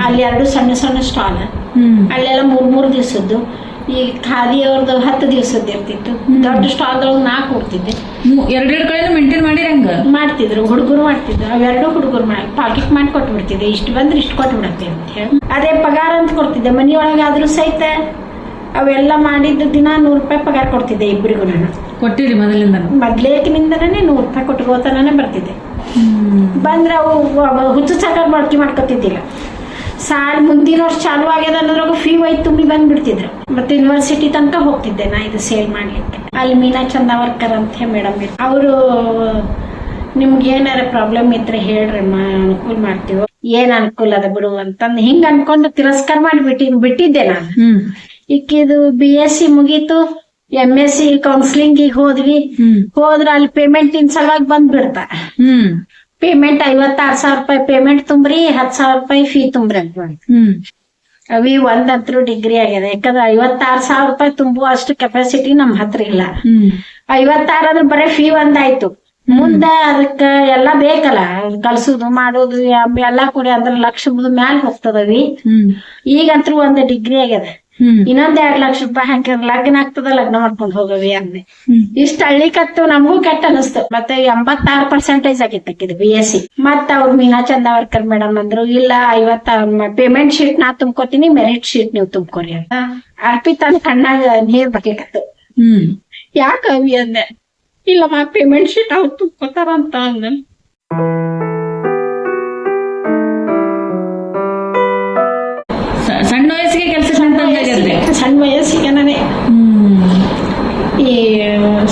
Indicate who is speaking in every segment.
Speaker 1: ಅಲ್ಲಿ 2 ಸಣ್ಣ ಸಣ್ಣ ಸ್ಟಾಲ್, ಅಲ್ಲೆಲ್ಲ 3 ದಿವಸದ್ದು. ಈ ಖಾದಿ ಅವ್ರದ್ದು 10 ದಿವಸದ್ದು ಇರ್ತಿತ್ತು. ದೊಡ್ಡ ಸ್ಟಾಲ್ದೊಳಗೆ 4 ಕೊಡ್ತಿದ್ದೆ.
Speaker 2: 2 ಕಡೆ ಮೇಂಟೈನ್ ಮಾಡಿರಿ ಹಂಗ
Speaker 1: ಮಾಡ್ತಿದ್ರು, ಹುಡುಗರು ಮಾಡ್ತಿದ್ರು. ಅವೆರಡು ಹುಡುಗರು ಪಾಕೆಟ್ ಮಾಡಿ ಕೊಟ್ಬಿಡ್ತಿದ್ದೆ, ಇಷ್ಟು ಬಂದ್ರೆ ಇಷ್ಟು ಕೊಟ್ಬಿಡತ್ತೆ ಅಂತ ಹೇಳಿ. ಅದೇ ಪಗಾರ ಅಂತ ಕೊಡ್ತಿದ್ದೆ. ಮನಿಯೊಳಗಾದ್ರೂ ಸಹಿತ ಅವೆಲ್ಲ ಮಾಡಿದ್ದ ದಿನ 100 ರೂಪಾಯಿ ಪಗಾರ ಕೊಡ್ತಿದ್ದೆ ಇಬ್ಬರಿಗೂ. ನಾನು
Speaker 2: ಕೊಟ್ಟಿರಿ
Speaker 1: ಮೊದ್ಲೇಕಿನಿಂದನೇ 100 ರೂಪಾಯಿ ಕೊಟ್ಕೋತಾನೆ ಬರ್ತಿದ್ದೆ. ಬಂದ್ರೆ ಅವು ಹುಚ್ಚು ಸಾಕಾಗಿ ಬಳಕೆ ಮಾಡ್ಕೊತಿದ್ದಿಲ್ಲ. ಸಾಲ ಮುಂದಿನ ವರ್ಷ ಚಾಲು ಆಗ್ಯದ ಅನ್ನೋದ್ರಾಗ ಫೀ ಒಯ್ದು ತುಂಬಿ ಬಂದ್ಬಿಡ್ತಿದ್ರು. ಮತ್ತೆ ಯೂನಿವರ್ಸಿಟಿ ತನಕ ಹೋಗ್ತಿದ್ದೆ ನಾ ಇದು ಸೇಲ್ ಮಾಡ್ಲಿಕ್ಕೆ. ಅಲ್ಲಿ ಮೀನಾ ಚಂದಾವರ್ಕರ್ ಅಂತ ಮೇಡಮ್ ಅವರು, ನಿಮ್ಗೆ ಏನಾರ ಪ್ರಾಬ್ಲಮ್ ಇದ್ರೆ ಹೇಳ್ರಿ ಅನುಕೂಲ ಮಾಡ್ತೀವಿ, ಏನ್ ಅನುಕೂಲ ಅದ ಬಿಡು ಅಂತಂದು ಹಿಂಗ ಅನ್ಕೊಂಡು ತಿರಸ್ಕಾರ ಮಾಡಿ ಬಿಟ್ಟಿದ್ದೆ ನಾನು. ಈಕಿದು BSc ಮುಗೀತು, MSc ಕೌನ್ಸಿಲಿಂಗ್ ಹೋದ್ವಿ. ಹೋದ್ರ ಅಲ್ಲಿ ಪೇಮೆಂಟ್ ಇನ್ ಸಲುವಾಗಿ ಬಂದ್ಬಿಡ್ತಾ. ಪೇಮೆಂಟ್ 56,000 ರೂಪಾಯಿ ಪೇಮೆಂಟ್ ತುಂಬ್ರಿ, 10,000 ರೂಪಾಯಿ ಫೀ ತುಂಬ್ರಿ ಅಂತ. ಅವಿ ಒಂದಂತ್ರು ಡಿಗ್ರಿ ಆಗ್ಯದ. ಯಾಕಂದ್ರೆ 56,000 ರೂಪಾಯಿ ತುಂಬುವ ಅಷ್ಟು ಕೆಪಾಸಿಟಿ ನಮ್ ಹತ್ರ ಇಲ್ಲ. 56 ಅಂದ್ರೆ ಬರೀ ಫೀ ಒಂದಾಯ್ತು. ಮುಂದ ಅದಕ್ಕ ಎಲ್ಲಾ ಬೇಕಲ್ಲ, ಕಲ್ಸುದು ಮಾಡೋದು ಎಲ್ಲಾ ಕೂಡಿ ಅಂದ್ರೆ ಲಕ್ಷದ ಮ್ಯಾಲ ಹೋಗ್ತದವಿ. ಈಗಂತ್ರು 1 ಡಿಗ್ರಿ ಆಗ್ಯದ. ಇನ್ನೊಂದ್ 2 ಲಕ್ಷ ರೂಪಾಯಿ ಹಾಕಿದ್ರೆ ಲಗ್ನ ಆಗ್ತದ, ಲಗ್ನ ಮಾಡ್ಕೊಂಡ್ ಹೋಗವಿ ಅಂದೆ. ಇಷ್ಟ ಹಳ್ಳಿಕತ್ತು ನಮಗೂ ಕೆಟ್ಟ ಅನಿಸ್ತು. ಮತ್ತೆ 86% ಆಗಿತ್ತು BSc. ಮತ್ತ ಅವ್ರು ಮೀನಾ ಚಂದಾವರ್ಕರ್ ಮೇಡಮ್ ಅಂದ್ರು, ಇಲ್ಲ 50 ಪೇಮೆಂಟ್ ಶೀಟ್ ನಾ ತುಂಬ್ಕೋತೀನಿ, ಮೆರಿಟ್ ಶೀಟ್ ನೀವು ತುಂಬ್ಕೊರಿ ಅಂತ. ಅರ್ಪಿತಾನ ಕಣ್ಣಾಗ ನೀರ್ ಬಕೆಕತ್ತು. ಯಾಕ ಅವಿ ಅಂದೆ. ಇಲ್ಲಮ್ಮ ಪೇಮೆಂಟ್ ಶೀಟ್ ಅವ್ರು ತುಂಬ್ಕೋತಾರ ಅಂತ ಅಂದ.
Speaker 2: ಸಣ್ಣ ವಯಸ್ಸಿಗೆ ಕೆಲಸ
Speaker 1: ಸಣ್ಣ ವಯಸ್ಸಿಗೆ ನಾನೇ ಈ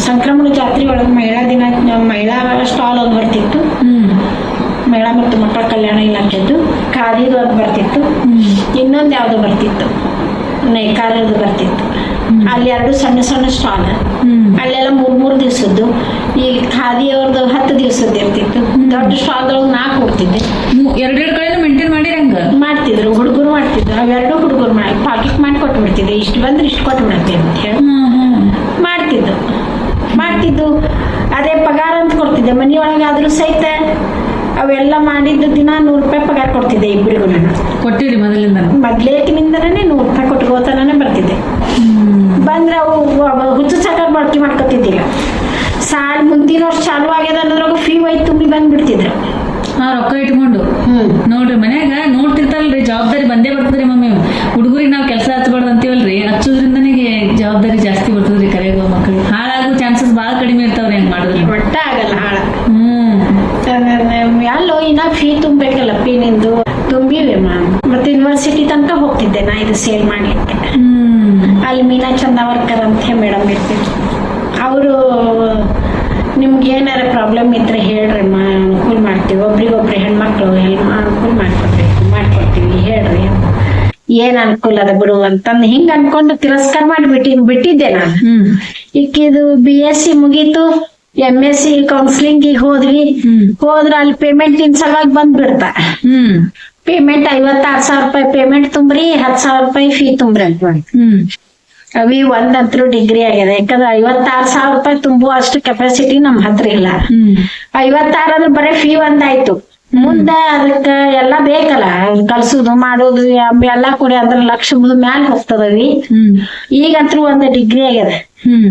Speaker 1: ಸಂಕ್ರಮಣ ಜಾತ್ರೆ ಒಳಗೆ ಮಹಿಳಾ ಸ್ಟಾಲ್ ಒಂದು ಬರ್ತಿತ್ತು. ಮಹಿಳಾ ಮತ್ತು ಮಕ್ಕಳ ಕಲ್ಯಾಣ ಇಲಾಖೆದ್ದು ಖಾದಿದು ಅದು ಬರ್ತಿತ್ತು. ಇನ್ನೊಂದು ಯಾವ್ದು ಬರ್ತಿತ್ತು, ನೇಕಾರದು ಬರ್ತಿತ್ತು. ಅಲ್ಲಿ 2 ಸಣ್ಣ ಸಣ್ಣ ಸ್ಟಾಲ್, ಅಲ್ಲೆಲ್ಲ 3 ದಿವಸದ್ದು. ಈ ಖಾದಿ ಅವ್ರದ್ದು 10 ದಿವಸದ್ದು ಇರ್ತಿತ್ತು. ದೊಡ್ಡ ಸ್ಟಾಲ್ದೊಳಗೆ 4 ಕೊಡ್ತಿದ್ದೆ.
Speaker 2: 2 ಕಡೆ ಮೇಂಟೈನ್ ಮಾಡಿರಿ ಹಂಗ
Speaker 1: ಮಾಡ್ತಿದ್ರು, ಹುಡುಗರು ಮಾಡ್ತಿದ್ರು. ಅವೆರಡು ಹುಡುಗರು ಪಾಕೆಟ್ ಮಾಡಿ ಕೊಟ್ಬಿಡ್ತಿದ್ದೆ, ಇಷ್ಟು ಬಂದ್ರೆ ಇಷ್ಟು ಕೊಟ್ಬಿಡತ್ತೆ ಅಂತ ಹೇಳಿ ಮಾಡ್ತಿದ್ದು. ಅದೇ ಪಗಾರ ಅಂತ ಕೊಡ್ತಿದ್ದೆ. ಮನಿಯೊಳಗಾದ್ರೂ ಸಹಿತ ಅವೆಲ್ಲ ಮಾಡಿದ್ದ ದಿನ 100 ರೂಪಾಯಿ ಪಗಾರ ಕೊಡ್ತಿದ್ದೆ ಇಬ್ಬರಿಗೂ. ನಾನು
Speaker 2: ಕೊಟ್ಟಿರಿ
Speaker 1: ಮೊದ್ಲೇಕಿನಿಂದನೇ 100 ರೂಪಾಯಿ ಕೊಟ್ಕೋತಾನೆ ಬರ್ತಿದ್ದೆ. ಬಂದ್ರೆ ಅವು ಹುಚ್ಚು ಸಾಕಾಗಿ ಬಳಕೆ ಮಾಡ್ಕೊತಿದ್ದಿಲ್ಲ. ಸಾಲ ಮುಂದಿನ ವರ್ಷ ಚಾಲು ಆಗ್ಯದ ಅನ್ನೋದ್ರಾಗ ಫೀ ಒಯ್ದು ತುಂಬಿ ಬಂದ್ಬಿಡ್ತಿದ್ರು.
Speaker 2: ರೊಕ್ಕ ಇಟ್ಕೊಂಡು ನೋಡ್ರಿ ಮನ್ಯಾಗ ನೋಡ್ತಿರ್ತಾರಲ್ರಿ, ಜವಾಬ್ದಾರಿ ಬಂದೇ ಬರ್ತದ್ರಿ. ಮಮ್ಮಿ ಹುಡುಗರಿಗೆ ನಾವ್ ಕೆಲಸ ಹಚ್ಚಬಾರ್ದು ಅಂತೀವಲ್ರಿ, ಹಚ್ಚೋದ್ರಿಂದನೇ ಜವಾಬ್ದಾರಿ ಜಾಸ್ತಿ ಬರ್ತದ್ರಿ. ಕರೆಯುವ ಮಕ್ಕಳಿಗೆ ಹಾಳಾಗೋ ಚಾನ್ಸಸ್ ಬಾಳ ಕಡಿಮೆ ಇರ್ತಾವ್ರಿ ಹೆಂಗ್ ಮಾಡಿದ್ರಿ.
Speaker 1: ಒಟ್ಟ ಆಗಲ್ಲ ಹಾಳ. ಅಲ್ಲೋ ಇನ್ನ ಫೀ ತುಂಬೇಕಲ್ಲ, ಫೀ ನಿಂದು ತುಂಬಿವೆ. ಮತ್ತೆ ಯೂನಿವರ್ಸಿಟಿ ತನಕ ಹೋಗ್ತಿದ್ದೆ ನಾ ಇದು ಸೇಲ್ ಮಾಡ್ಲಿಕ್ಕೆ. ಅಲ್ಲಿ ಮೀನಾ ಚಂದಾವರ್ಕರ್ ಅಂತ ಮೇಡಮ್ ಇರ್ತಿದ್ರು. ಅವರು, ನಿಮ್ಗೆ ಏನಾರ ಪ್ರಾಬ್ಲಮ್ ಇದ್ರೆ ಹೇಳ್ರಿ ಅನುಕೂಲ ಮಾಡ್ತೀವಿ, ಒಬ್ರಿಗೊಬ್ರು ಹೆಣ್ಮಕ್ಳು ಅನುಕೂಲ ಮಾಡ್ಕೊಡ್ತೀವಿ ಹೇಳ್ರಿ, ಏನ್ ಅನುಕೂಲ ಅದ ಬಿಡು ಅಂತಂದು ಹಿಂಗ ಅನ್ಕೊಂಡು ತಿರಸ್ಕಾರ ಮಾಡಿ ಬಿಟ್ಟಿದ್ದೆ ನಾನು. ಈಕಿದು BSc ಮುಗೀತು, MSc ಕೌನ್ಸಿಲಿಂಗ್ ಹೋದ್ವಿ. ಹೋದ್ರ ಅಲ್ಲಿ ಪೇಮೆಂಟ್ ಇನ್ ಸಲುವಾಗಿ ಬಂದ್ಬಿಡ್ತಾ. ಪೇಮೆಂಟ್ 56,000 ರೂಪಾಯಿ ಪೇಮೆಂಟ್ ತುಂಬ್ರಿ, 10,000 ರೂಪಾಯಿ ಫೀ ತುಂಬ್ರಿ ಅಂತ. ಅವಿ ಒಂದಂತ್ರು ಡಿಗ್ರಿ ಆಗ್ಯದ. ಯಾಕಂದ್ರೆ 56,000 ರೂಪಾಯಿ ತುಂಬುವ ಅಷ್ಟು ಕೆಪಾಸಿಟಿ ನಮ್ ಹತ್ರ ಇಲ್ಲ. 56 ಅಂದ್ರೆ ಬರೀ ಫೀ ಒಂದಾಯ್ತು. ಮುಂದ ಅದಕ್ಕ ಎಲ್ಲಾ ಬೇಕಲ್ಲ, ಕಲ್ಸುದು ಮಾಡೋದು ಎಲ್ಲಾ ಕೂಡಿ ಅಂದ್ರೆ ಲಕ್ಷದ ಮ್ಯಾಲ ಹೋಗ್ತದವಿ. ಈಗಂತ್ರು 1 ಡಿಗ್ರಿ ಆಗ್ಯದ.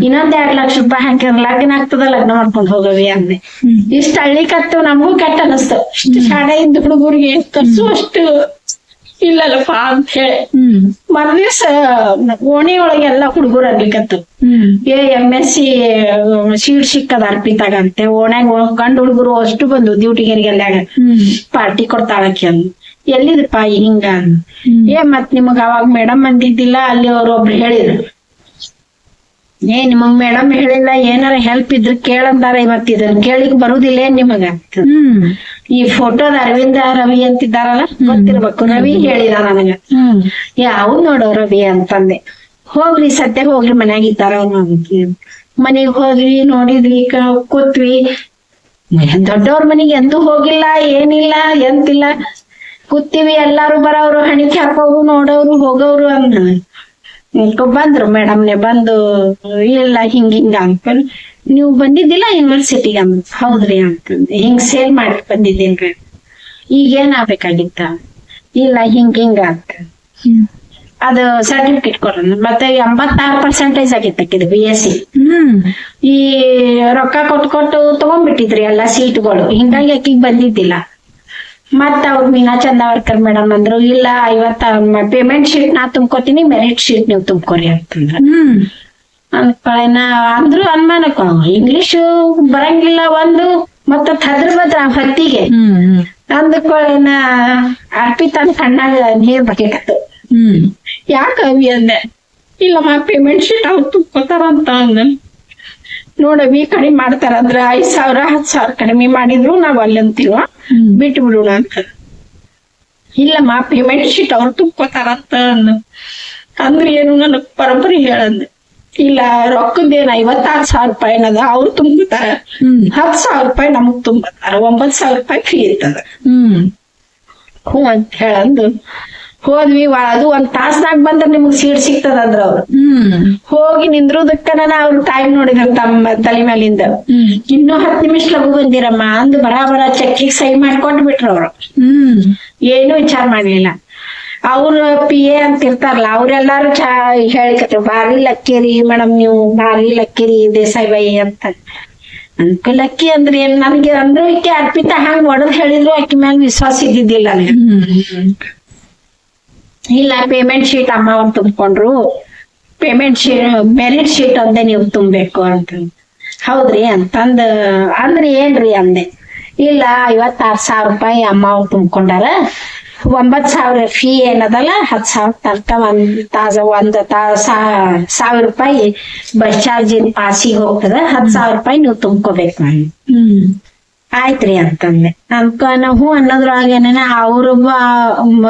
Speaker 1: ಇನ್ನೊಂದ್ 2 ಲಕ್ಷ ರೂಪಾಯಿ ಹಾಕಿದ್ರೆ ಲಗ್ನ ಆಗ್ತದ, ಲಗ್ನ ಮಾಡ್ಕೊಂಡ್ ಹೋಗವಿ ಅಂದೆ. ಇಷ್ಟ ಹಳ್ಳಿಕತ್ತು ನಮಗೂ ಕೆಟ್ಟ ಅನಿಸ್ತು. ಇಷ್ಟು ಶಾಲೆ ಇದ್ದ ಹುಡುಗರಿಗೆ ಕಲ್ಸು ಅಷ್ಟು ಇಲ್ಲಲ್ಲಪ್ಪ ಅಂತ ಹೇಳಿ ಮರ್ದಿವ್ಸ ಓಣಿ ಒಳಗೆಲ್ಲ ಹುಡುಗರು ಆಗ್ಲಿಕತ್ತು. MSc seat ಸಿಕ್ಕದ ಅರ್ಪಿತಾಗಂತೆ. ಓಣ್ಯಾಗ ಗಂಡು ಹುಡುಗರು ಅಷ್ಟು ಬಂದು ಡ್ಯೂಟಿಗೆರಿಗೆಲ್ಲಾಗ ಪಾರ್ಟಿ ಕೊಡ್ತಾಳಕ್ಕೆ ಅಂದ್. ಎಲ್ಲಿದ್ರಪ್ಪ ಹಿಂಗ ಮತ್ ನಿಮಗ ಅವಾಗ ಮೇಡಮ್ ಅಂದಿದ್ದಿಲ್ಲ, ಅಲ್ಲಿ ಅವ್ರೊಬ್ರು ಹೇಳಿದ್ರು, ನಿಮಗ್ ಮೇಡಮ್ ಹೇಳಿಲ್ಲ, ಏನಾರ ಹೆಲ್ಪ್ ಇದ್ರ ಕೇಳಂದಾರ, ಇವತ್ತಿದ್ರ ಕೇಳಿಕ್ ಬರುದಿಲ್ಲ ನಿಮಗ. ಈ ಫೋಟೋದ ಅರವಿಂದ ರವಿ ಅಂತಿದ್ದಾರಲ್ಲ, ಗೊತ್ತಿರ್ಬೇಕು. ರವಿ ಹೇಳಿದಾರ ನನಗ, ಯಾವ್ ನೋಡೋ ರವಿ ಅಂತಂದೆ. ಹೋಗ್ರಿ ಸದ್ಯ ಹೋಗ್ರಿ, ಮನ್ಯಾಗಿದ್ದಾರ ಅವ್ರು. ಮನೆಗ್ ಹೋದ್ವಿ, ನೋಡಿದ್ವಿ, ಕೂತ್ವಿ. ದೊಡ್ಡವ್ರ ಮನೆಗೆ ಎಂದೂ ಹೋಗಿಲ್ಲ, ಏನಿಲ್ಲ, ಎಂತಿಲ್ಲ. ಕೂತೀವಿ, ಎಲ್ಲಾರು ಬರೋರು, ಹಣಿಕೆ ಹಾಕೋರು, ನೋಡೋರು, ಹೋಗೋರು ಅಂದ. ಬಂದ್ರು ಮೇಡಮ್ನೆ. ಬಂದು ಇಲ್ಲ ಹಿಂಗ ಅಂಕಲ್ ನೀವು ಬಂದಿದ್ದಿಲ್ಲ ಯೂನಿವರ್ಸಿಟಿಗೆ ಅಂದ್. ಹೌದ್ರಿ ಅಂತಂದೆ. ಹಿಂಗ್ ಸೇಲ್ ಮಾಡಿ ಬಂದಿದ್ದೀನ್ರಿ, ಈಗೇನ್ ಆಗ್ಬೇಕಾಗಿತ್ತ? ಇಲ್ಲ ಹಿಂಗ ಅಂತ ಅದು ಸರ್ಟಿಫಿಕೇಟ್ ಕೊಡೋಣ. ಮತ್ತೆ 86% ಆಗಿತ್ತು BSc. ಈ ರೊಕ್ಕ ಕೊಟ್ಟು ತಗೊಂಡ್ಬಿಟ್ಟಿದ್ರಿ ಎಲ್ಲಾ ಸೀಟ್ಗಳು, ಹಿಂಗಾಗಿ ಆಕಿಗ್ ಬಂದಿದ್ದಿಲ್ಲ. ಮತ್ತ ಅವ್ರು ಮೀನಾ ಚಂದಾವರ್ಕರ್ ಮೇಡಮ್ ಅಂದ್ರು, ಇಲ್ಲ 50 ಪೇಮೆಂಟ್ ಶೀಟ್ ನಾ ತುಂಬ್ಕೋತೀನಿ, ಮೆರಿಟ್ ಶೀಟ್ ನೀವು ತುಂಬ್ಕೋರಿ ಅಂತಂದ್ರ. ಅನ್ಕೊಳ್ಳೇನ ಅಂದ್ರು ಅನ್ಮಾನಕ್ಕ ಇಂಗ್ಲಿಷ್ ಬರಂಗಿಲ್ಲ ಒಂದು, ಮತ್ತ ಹದ್ರ ಬದ್ರ ಹೊತ್ತಿಗೆ ಅಂದ್ಕೊಳ್ಳೇನ ಅರ್ಪಿತನ್ ಕಣ್ಣಾಗ ನೀರ್ ಬರ್ಲಿಕ್ಕತ್ತು. ಯಾಕ ಅವಿ ಅಂದೆ. ಇಲ್ಲಮ್ಮ ಪೇಮೆಂಟ್ ಶೀಟ್ ಅವ್ರು ತುಂಬ್ಕೋತಾರಂತ ಅಂದ. ನೋಡವಿ ಕಡಿಮೆ ಮಾಡ್ತಾರಂದ್ರ 5,000 10,000 ಕಡಿಮೆ ಮಾಡಿದ್ರು ನಾವ್ ಅಲ್ಲಂತೀವ, ಬಿಟ್ಟು ಬಿಡೋಣ ಅಂತ. ಇಲ್ಲಮ್ಮ ಪೇಮೆಂಟ್ ಶೀಟ್ ಅವ್ರು ತುಂಬ್ಕೋತಾರಂತ ಅಂದ್ರೆ ಏನು ನನಗ್ ಬರೋಬ್ಬರಿ ಹೇಳಂದೆ. ಇಲ್ಲ ರೊಕ್ಕದೇನ 56,000 ರೂಪಾಯಿ ಏನದ ಅವ್ರು ತುಂಬ್ತಾರ, 10,000 ರೂಪಾಯಿ ನಮಗ್ ತುಂಬತಾರ, 9,000 ರೂಪಾಯಿ ಫೀ ಇರ್ತದ. ಹ್ಞೂ ಅಂತ ಹೇಳಂದು ಹೋದ್ವಿ. ಅದು 1 ತಾಸ್ನಾಗ ಬಂದ್ರ ನಿಮಗ್ ಸೀಟ್ ಸಿಗ್ತದ ಅಂದ್ರ ಅವ್ರು. ಹೋಗಿ ನಿಂದ್ರುದಕ್ಕನ ಅವ್ರು ಟೈಮ್ ನೋಡಿದ್ರ ತಮ್ಮ ತಲೆ ಮೇಲಿಂದ. ಇನ್ನೂ 10 ನಿಮಿಷ ಲಗು ಬಂದಿರಮ್ಮ ಅಂದ್ ಬರಾಬರ ಚೆಕ್ಕಿಗೆ ಸಹಿ ಮಾಡ್ಕೊಟ್ ಬಿಟ್ರು ಅವ್ರು. ಏನು ವಿಚಾರ ಮಾಡ್ಲಿಲ್ಲ. ಅವ್ರ PA ಅಂತ ಇರ್ತಾರಲ್ಲ ಅವ್ರೆಲ್ಲಾರು ಹೇಳಿಕತ್ರು, ಭಾರಿ ಲಕ್ಕಿರಿ ಮೇಡಮ್ ನೀವು, ಭಾರಿ ಲಕ್ಕಿರಿ ದೇಸಾಯಿ ಬಾಯಿ ಅಂತ. ಅನ್ಕೊ ಲಕ್ಕಿ ಅಂದ್ರೆ ಏನ್ ನನ್ಗೆ ಅಂದ್ರು ಈಕೆ ಅರ್ಪಿತ ಹಂಗ್ ಒಡದ್ ಹೇಳಿದ್ರು ಆಕಿ ಮ್ಯಾಲ ವಿಶ್ವಾಸ ಇದ್ದಿದ್ದಿಲ್ಲ. ಇಲ್ಲ ಪೇಮೆಂಟ್ ಶೀಟ್ ಅಮ್ಮ ಅವ್ರು ತುಂಬ್ಕೊಂಡ್ರು, ಪೇಮೆಂಟ್ ಶೀಟ್ ಮೆರಿಟ್ ಶೀಟ್ ಒಂದೇ ನೀವು ತುಂಬೇಕು ಅಂತ. ಹೌದ್ರಿ ಅಂತಂದ ಅಂದ್ರೆ ಏನ್ರಿ ಅಂದೆ. ಇಲ್ಲ 56,000 ರೂಪಾಯಿ ಅಮ್ಮ ಅವ್ರು ತುಂಬ್ಕೊಂಡಾರ, 9,000 ಫೀ ಏನದಲ್ಲ, 10,000 ತನಕ ಒಂದ್ 1,000 ರೂಪಾಯಿ ಬಸ್ ಚಾರ್ಜ್ ಪಾಸಿಗೆ ಹೋಗ್ತದ, 10,000 ರೂಪಾಯಿ ನೀವು ತುಂಬ್ಕೋಬೇಕು. ಆಯ್ತ್ರಿ ಅಂತಂದೆ. ಹ್ಞೂ ಅನ್ನೋದ್ರೊಳಗೇನ ಅವ್ರ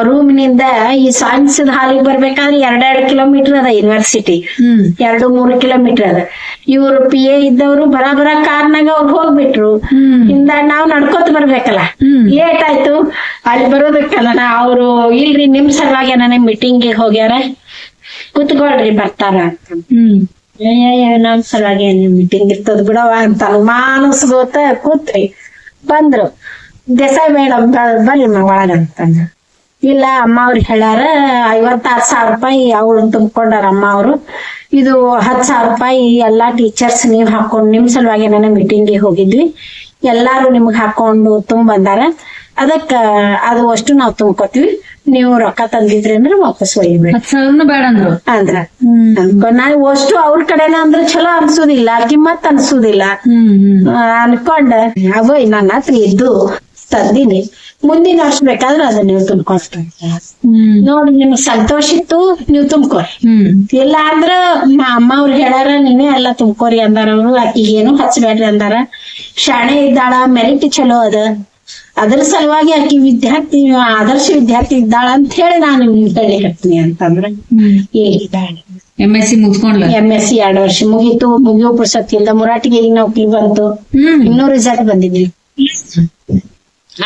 Speaker 1: ರೂಮಿನಿಂದ ಈ ಸೈನ್ಸ್ ಹಾಲಿಗೆ ಬರ್ಬೇಕಾದ್ರೆ 2 ಕಿಲೋಮೀಟರ್ ಅದ ಯೂನಿವರ್ಸಿಟಿ, 2-3 ಕಿಲೋಮೀಟರ್ ಅದ. ಇವ್ರು PA ಇದ್ದವ್ರು ಬರಾಬರ ಕಾರ್ನಾಗ ಅವ್ರು ಹೋಗ್ಬಿಟ್ರು. ಹಿಂದ ನಾವ್ ನಡ್ಕೋತ ಬರ್ಬೇಕಲ್ಲ, ಲೇಟ್ ಆಯ್ತು. ಅಲ್ಲಿ ಬರೋದಕ್ಕಲ್ಲ ಅವ್ರು ಇಲ್ರಿ ನಿಮ್ ಸಲುವಾಗಿ ನನಗೆ ಮೀಟಿಂಗಿಗೆ ಹೋಗ್ಯಾರ, ಕುತ್ಕೊಳ್ರಿ ಬರ್ತಾರ ಅಂತ. ನಮ್ ಸಲುವಾಗಿ ಮೀಟಿಂಗ್ ಇರ್ತದ ಬಿಡವ ಅಂತ ಅನುಮಾನಿಸ್ಗೋತ ಕೂತ್ರಿ. ಬಂದ್ರು, ದೇಸಾಯಿ ಮೇಡಮ್ ಬರ್ರಿ ಒಳಗಂತಂದ್ರ. ಇಲ್ಲ ಅಮ್ಮ ಅವ್ರು ಹೇಳ್ಯಾರ 56,000 ರೂಪಾಯಿ ಅವ್ರು ತುಂಬ್ಕೊಂಡಾರ ಅಮ್ಮ ಅವ್ರು, ಇದು 10,000 ರೂಪಾಯಿ ಎಲ್ಲಾ ಟೀಚರ್ಸ್ ನೀವ್ ಹಾಕೊಂಡ್ ನಿಮ್ ಸಲುವಾಗಿ ನಾನು ಮೀಟಿಂಗ್ಗೆ ಹೋಗಿದ್ವಿ, ಎಲ್ಲಾರು ನಿಮ್ಗ್ ಹಾಕೊಂಡು ಬಂದಾರ, ಅದಕ್ಕ ಅದು ಅಷ್ಟು ನಾವ್ ತುಂಬ್ಕೋತೀವಿ, ನೀವು ರೊಕ್ಕ ತಂದಿದ್ರಿ ಅಂದ್ರೆ ವಾಪಸ್ ಒಯ್ಬೇಡಿ.
Speaker 2: 10,000 ಬೇಡ ಅಂದ್ರು
Speaker 1: ಅಂದ್ರ ನಾವ್ ಅಷ್ಟು ಅವ್ರ ಕಡೆನ ಅಂದ್ರ ಚಲೋ ಅನ್ಸುದಿಲ್ಲ, ಕಿಮ್ಮತ್ ಅನ್ಸುದಿಲ್ಲ ಅನ್ಕೊಂಡ ಅವಯ್ ನನ್ನ ಹತ್ರ ಇದ್ದು ತಂದಿನಿ, ಮುಂದಿನ ವರ್ಷ ಬೇಕಾದ್ರೆ ಅದನ್ನ ನೀವು ತುಂಬ್ಕೊಳ್ತೀವಿ ನೋಡಿ, ನಿಮ್ಗ್ ಸಂತೋಷ ಇತ್ತು ನೀವು ತುಂಬ್ಕೋರಿ. ಇಲ್ಲ ಅಂದ್ರ ಅಮ್ಮ ಅವ್ರು ಹೇಳ್ಯಾರ ನೀನೇ ಎಲ್ಲಾ ತುಂಬ್ಕೋರಿ ಅಂದಾರ ಅವ್ರು, ಆಕಿಗೇನು ಹಚ್ಬೇಡ್ರಿ ಅಂದಾರ. ಶಾಣೆ ಇದ್ದಾಳ, ಮೆರಿಟ್ ಚಲೋ ಅದ, ಅದ್ರ ಸಲುವಾಗಿ ಆಕಿ ವಿದ್ಯಾರ್ಥಿ ಆದರ್ಶ ವಿದ್ಯಾರ್ಥಿ ಇದ್ದಾಳ ಅಂತ ಹೇಳಿ ನಾನು ನಿಮ್ಗೆ ಹೇಳಿಕತ್ತೀನಿ ಅಂತಂದ್ರ
Speaker 2: MSc ಮುಗಿಸ್ಕೊಂಡ್ಲ.
Speaker 1: MSc 2 ವರ್ಷ ಮುಗೀತು. ಮುಗಿಯೋ ಪುಸ್ತಕದಿಂದ ಮುರಾಟಿಗೆ ಈಗ ನೌಕರಿ ಬಂತು, ಇನ್ನೂ ರಿಸಲ್ಟ್ ಬಂದಿದ್ವಿ.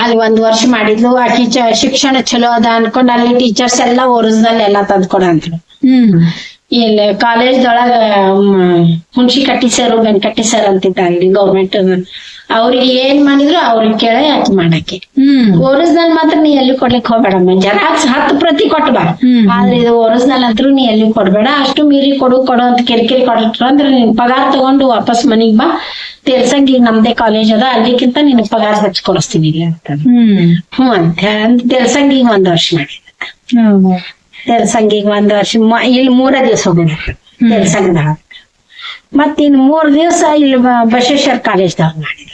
Speaker 1: ಅಲ್ಲಿ 1 ವರ್ಷ ಮಾಡಿದ್ಲು. ಆಕಿ ಶಿಕ್ಷಣ ಚಲೋ ಅದ ಅನ್ಕೊಂಡ್ ಅಲ್ಲಿ ಟೀಚರ್ಸ್ ಎಲ್ಲಾ ಒರಿಜಿನಲ್ ಎಲ್ಲಾ ತಂದ್ಕೊಡ ಅಂದ್ರು. ಇಲ್ಲಿ ಕಾಲೇಜ್ದೊಳಗ ಹುಣಸಿಕಟ್ಟಿ ಸರ್, ವೆಂಕಟೇಶ್ ಸರ್ ಅಂತಿದ್ದಾರೆ ಗೌರ್ಮೆಂಟ್, ಅವ್ರಿಗೆ ಏನ್ ಮಾಡಿದ್ರು ಅವ್ರಿಗೆ ಕೇಳಿ ಆಕಿ ಮಾಡಾಕಿ. ಒರಿಜಿನಲ್ ಮಾತ್ರ ನೀ ಎಲ್ಲಿ ಕೊಡ್ಲಿಕ್ ಹೋಗ್ಬೇಡಮ್ಮ, ಜೆರಾಕ್ಸ್ 10 ಪ್ರತಿ ಕೊಟ್ಬಾ, ಆದ್ರೆ ಇದು ಒರಿಜಿನಲ್ ಅಂತೂ ನೀ ಎಲ್ಲಿ ಕೊಡ್ಬೇಡ, ಅಷ್ಟು ಮೀರಿ ಕೊಡು ಅಂತ ಕಿರಿಕಿರಿ ಕೊಡ್ಲಿಟ್ರು ಅಂದ್ರೆ ನಿನ್ ಪಗಾರ ತಗೊಂಡು ವಾಪಸ್ ಮನಿಗ್ ಬಾ, ತೆಲ್ಸಂಗಿ ನಮ್ದೇ ಕಾಲೇಜ್ ಅದ, ಅಲ್ಲಿಕ್ಕಿಂತ ನಿನ್ ಪಗಾರ ಹಚ್ಚ ಕೊಡಿಸ್ತೀನಿ ಇಲ್ಲಿ ಅಂತ. ಹ್ಞೂ ಅಂತ ಹೇಳಿ ತೆಲ್ಸಂಗಿಗೆ 1 ವರ್ಷ ಮಾಡಿದ. ತೆಲ್ಸಂಗಿಗೆ 1 ವರ್ಷ ಇಲ್ಲಿ 3 ದಿವಸ ಹೋಗಿದ್ರು ತೆಲ್ಸಂಗದಾಗ. ಮತ್ತಿನ್ 3 ದಿವಸ ಇಲ್ಲಿ ಬಸವೇಶ್ವರ ಕಾಲೇಜ್ದಾಗ ಮಾಡಿದ್ರು.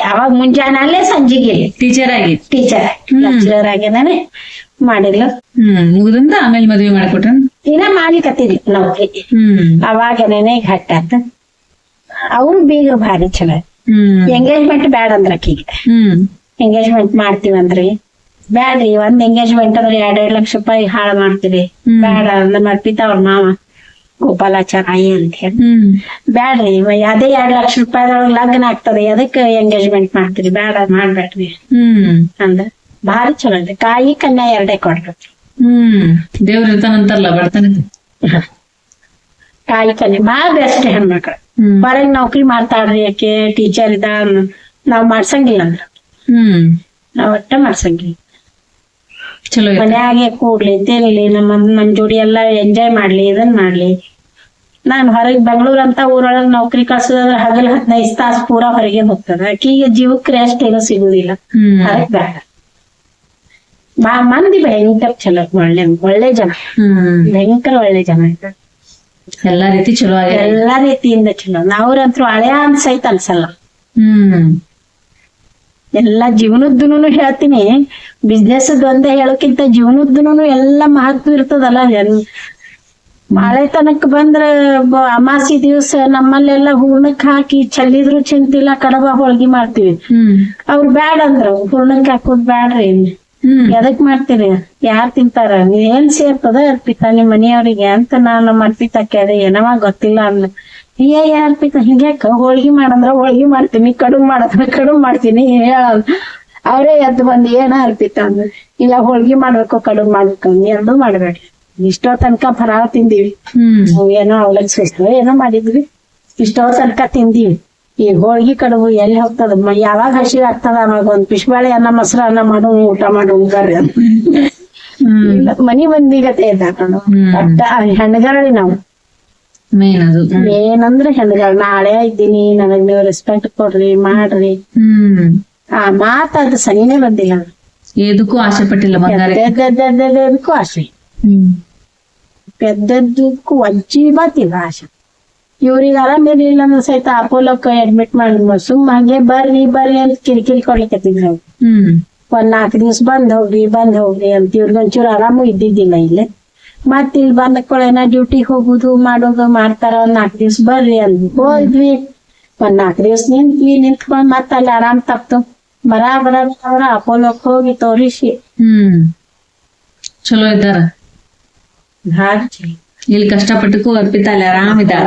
Speaker 1: ಅವಾಗ ಮುಂಜಾನೆ ಅಲ್ಲೇ ಸಂಜೆಗೆ
Speaker 2: ಟೀಚರ್
Speaker 1: ಲೆಕ್ಚರರ್ ಆಗಿದಾನೆ ಮಾಡಿದ್ಲು.
Speaker 2: ಮುಗಿದಂತ ಆಮೇಲೆ ಮದ್ವೆ ಮಾಡಿಕೊಟ್ರ.
Speaker 1: ಇನ್ನ ಮಾಡ್ಲಿಕತ್ತಿದ್ವಿ ನೌಕರಿ. ಅವಾಗನೇ ಹಟ್ಟಾತ. ಅವ್ರು ಬೀಗ ಭಾರಿ ಚಲೋ. ಎಂಗೇಜ್ಮೆಂಟ್ ಬ್ಯಾಡ ಅಂದ್ರ ಆಕಿಗೆ. ಎಂಗೇಜ್ಮೆಂಟ್ ಮಾಡ್ತೀವಂದ್ರಿ, ಬ್ಯಾಡ್ರಿ ಒಂದ್ ಎಂಗೇಜ್ಮೆಂಟ್ ಅಂದ್ರೆ 2 ಲಕ್ಷ ರೂಪಾಯಿ ಹಾಳು ಮಾಡ್ತೀರಿ, ಬ್ಯಾಡ ಅಂದ್ರ ಅರ್ಪಿತಾ ಅವ್ರ ಮಾವ ಗೋಪಾಲಾಚಾರ್ಯ ಅಂತ ಹೇಳಿ, ಬ್ಯಾಡ್ರಿ ಅದೇ 2 ಲಕ್ಷ ರೂಪಾಯಿದೊಳಗೆ ಲಗ್ನ ಆಗ್ತದೆ, ಅದಕ್ಕೆ ಎಂಗೇಜ್ಮೆಂಟ್ ಮಾಡ್ತೀರಿ, ಬ್ಯಾಡ ಮಾಡ್ಬೇಡ್ರಿ ಅಂದ್ರ ಭಾರಿ ಚಲೋ ಇದೆ. ಕಾಯಿ ಕನ್ಯಾ 2 ಕೊಡ್ಬೇಕು.
Speaker 2: ದೇವ್ರ ಇರ್ತಾನಂತಾರಲ್ಲ ಬಡ್ತಾನೆ.
Speaker 1: ಕಾಯಿ ಕನ್ಯಾ ಭಾಳ ಬೆಸ್ಟ್ ಹೆಣ್ಮಕ್ಳು. ಹೊರಗ್ ನೌಕರಿ ಮಾಡ್ತಾಳ್ರಿ ಯಾಕೆ ಟೀಚರ್ ಇದ್ದ, ನಾವ್ ಮಾಡ್ಸಂಗಿಲ್ಲ ಅಂದ್ರ ನಾವ್ ಒಟ್ಟ ಮಾಡ್ಸಂಗಿಲ್ಲ.
Speaker 2: ಚಲೋ ಐತಿ.
Speaker 1: ಮನ್ಯಾಗೆ ಕೂಡ್ಲಿ ತಿನ್ಲಿ ನಮ್ ಜೋಡಿ ಎಲ್ಲಾ ಎಂಜಾಯ್ ಮಾಡ್ಲಿ ಇದನ್ ಮಾಡ್ಲಿ. ನಾನ್ ಹೊರಗೆ ಬೆಂಗಳೂರ್ ಅಂತ ಊರೊಳಗ್ ನೌಕರಿ ಕಳ್ಸೋದ್ರ ಹಗಲ್ 15 ತಾಸು ಪೂರಾ ಹೊರಗೆ ಹೋಗ್ತದ. ಆಕಿಗೆ ಜೀವಕ್ಕೆ ರೆಸ್ಟ್ ಏನೂ ಸಿಗುದಿಲ್ಲ. ಅದಕ್ ಬೇಡ. ಮಂದಿ ಭಯಂಕರ ಚಲೋ, ಒಳ್ಳೆ ಜನ, ಭಯಂಕರ ಒಳ್ಳೆ ಜನ ಇದ್ದಾರೆ.
Speaker 2: ಎಲ್ಲಾ ರೀತಿ ಚಲೋ ಆಗ್ಯಾರ.
Speaker 1: ಎಲ್ಲಾ ರೀತಿಯಿಂದ ಚಲೋ. ನಾವ್ರಂತ್ರು ಹಳೆಯ ಅಂತ ಸಹಿತ ಅನ್ಸಲ್ಲ. ಎಲ್ಲಾ ಜೀವನದ್ದೂನು ಹೇಳ್ತೀನಿ. ಬಿಸ್ನೆಸ್ ಒಂದೇ ಹೇಳೋಕ್ಕಿಂತ ಜೀವನದ್ದೂನು ಎಲ್ಲಾ ಮಹತ್ವ ಇರ್ತದಲ್ಲ. ಮಳೆ ತನಕ ಬಂದ್ರ ಅಮಾಸಿ ದಿವ್ಸ ನಮ್ಮಲ್ಲೆಲ್ಲಾ ಹೂರ್ಣಕ್ ಹಾಕಿ ಚೆಲ್ಲಿದ್ರು ಚಿಂತಿಲ್ಲ, ಕಡಬ ಹೋಳ್ಗಿ ಮಾಡ್ತೀವಿ. ಅವ್ರು ಬ್ಯಾಡ ಅಂದ್ರ ಹೂರ್ಣಕ್ ಹಾಕೋದ್ ಬ್ಯಾಡ್ರಿ, ಎದಕ್ ಮಾಡ್ತೀರಿ, ಯಾರ್ ತಿಂತಾರ, ಏನ್ ಸೇರ್ತದ ಅರ್ಪಿತ ನಿಮ್ ಮನೆಯವ್ರಿಗೆ ಅಂತ ನಾನು ಅರ್ಪಿತ ಕೇಳಿ ಏನವ ಗೊತ್ತಿಲ್ಲ ಅಂದ್ಲ. ಅರ್ಪಿತ ಹಿಂಗ್ಯಾಕ ಹೋಳ್ಗಿ ಮಾಡಂದ್ರ ಹೋಳ್ಗಿ ಮಾಡ್ತೀನಿ, ಕಡುಬ್ ಮಾಡಂದ್ರ ಕಡುಬ್ ಮಾಡ್ತೀನಿ ಅವ್ರೇ ಎದ್ದು ಬಂದ್ ಏನ ಅರ್ಪಿತ ಅಂದ್ರ, ಇಲ್ಲ ಹೋಳ್ಗಿ ಮಾಡ್ಬೇಕು ಕಡುಬ್ ಮಾಡ್ಬೇಕು ಎರಡೂ ಮಾಡ್ಬೇಡಿ. ಇಷ್ಟೋ ತನಕ ಫರಾಳ ತಿಂದೀವಿ, ಏನೋ ಅವಲಕ್ಷಿಸ್ತು ಏನೋ ಮಾಡಿದ್ವಿ, ಇಷ್ಟೋ ತನಕ ತಿಂದೀವಿ. ಈ ಹೋಳ್ಗಿ ಕಡುಬು ಎಲ್ಲಿ ಹೋಗ್ತದ, ಯಾವಾಗ ಹಸಿವೆ ಆಗ್ತದ ಅವಾಗ ಒಂದ್ ಪಿಶ್ಬಾಳೆ ಅನ್ನ ಮೊಸರು ಅನ್ನ ಮಾಡು ಊಟ ಮಾಡು ಬರ್ರಿ ಅಂತ. ಮನಿ ಬಂದಿಗತೆ ಇದ್ದ ಹೆಣ್ಗಾರಳಿ ನಾವು
Speaker 2: ಮೇನ್ ಅದು
Speaker 1: ಏನಂದ್ರೆ ಹೆಣ್ಗಾರ. ನಾಳೆ ಇದ್ದೀನಿ, ನನಗ್ ನೀವು ರೆಸ್ಪೆಕ್ಟ್ ಕೊಡ್ರಿ ಮಾಡ್ರಿ. ಆ ಮಾತ ಅದು ಸನಿನೇ ಬಂದಿಲ್ಲ.
Speaker 2: ಏದಕ್ಕೂ ಆಸೆ ಪಟ್ಟಿಲ್ಲ.
Speaker 1: ಎದ್ದಕ್ಕೂ ಆಸೆ, ಪೆದ್ದದ್ದಕ್ಕೂ ಅಜ್ಜಿ ಬಾತಿಲ್ಲ ಆಸೆ. ಇವ್ರಿಗೆ ಆರಾಮಿರ್ಲಿಲ್ಲ ಅಂದ್ರೆ ಸಹಿತ ಅಪೋಲೋಕ್ ಅಡ್ಮಿಟ್ ಮಾಡಿ ಸುಮ್ಮ ಹಂಗೆ ಬರ್ರಿ ಬರ್ರಿ ಅಂತ ಕಿರಿಕಿರಿ ಕೊಡ್ಲಿಕ್ಕತ್ತಿದ್ರು. ಒಂದ್ 4 ದಿವ್ಸ ಬಂದ್ ಹೋಗ್ರಿ ಅಂತ. ಇವ್ರಿಗೊಂಚೂರು ಆರಾಮು ಇದ್ದಿದ್ದಿಲ್ಲ ಇಲ್ಲಿ. ಮತ್ ಇಲ್ಲಿ ಬಂದ ಕೊಳೇನ ಡ್ಯೂಟಿ ಹೋಗುದು ಮಾಡೋದು ಮಾಡ್ತಾರ. 4 ದಿವ್ಸ ಬರ್ರಿ ಅಂದ್ ಹೋದ್ವಿ. ಒಂದ್ 4 ದಿವ್ಸ ನಿಂತ್ಕೊಂಡ್ ಮತ್ತ ಅಲ್ಲಿ ಆರಾಮ್ ತಪ್ತು. ಬರ ಅಪೋಲೋಕ್ ಹೋಗಿ ತೋರಿಸಿ
Speaker 2: ಚಲೋ ಇದ್ದಾರ. ಇಲ್ಲಿ ಕಷ್ಟಪಟ್ಟಕ್ಕೂ ಅರ್ಪಿತ ಅಲ್ಲಿ ಆರಾಮಿದ್ದಾರ.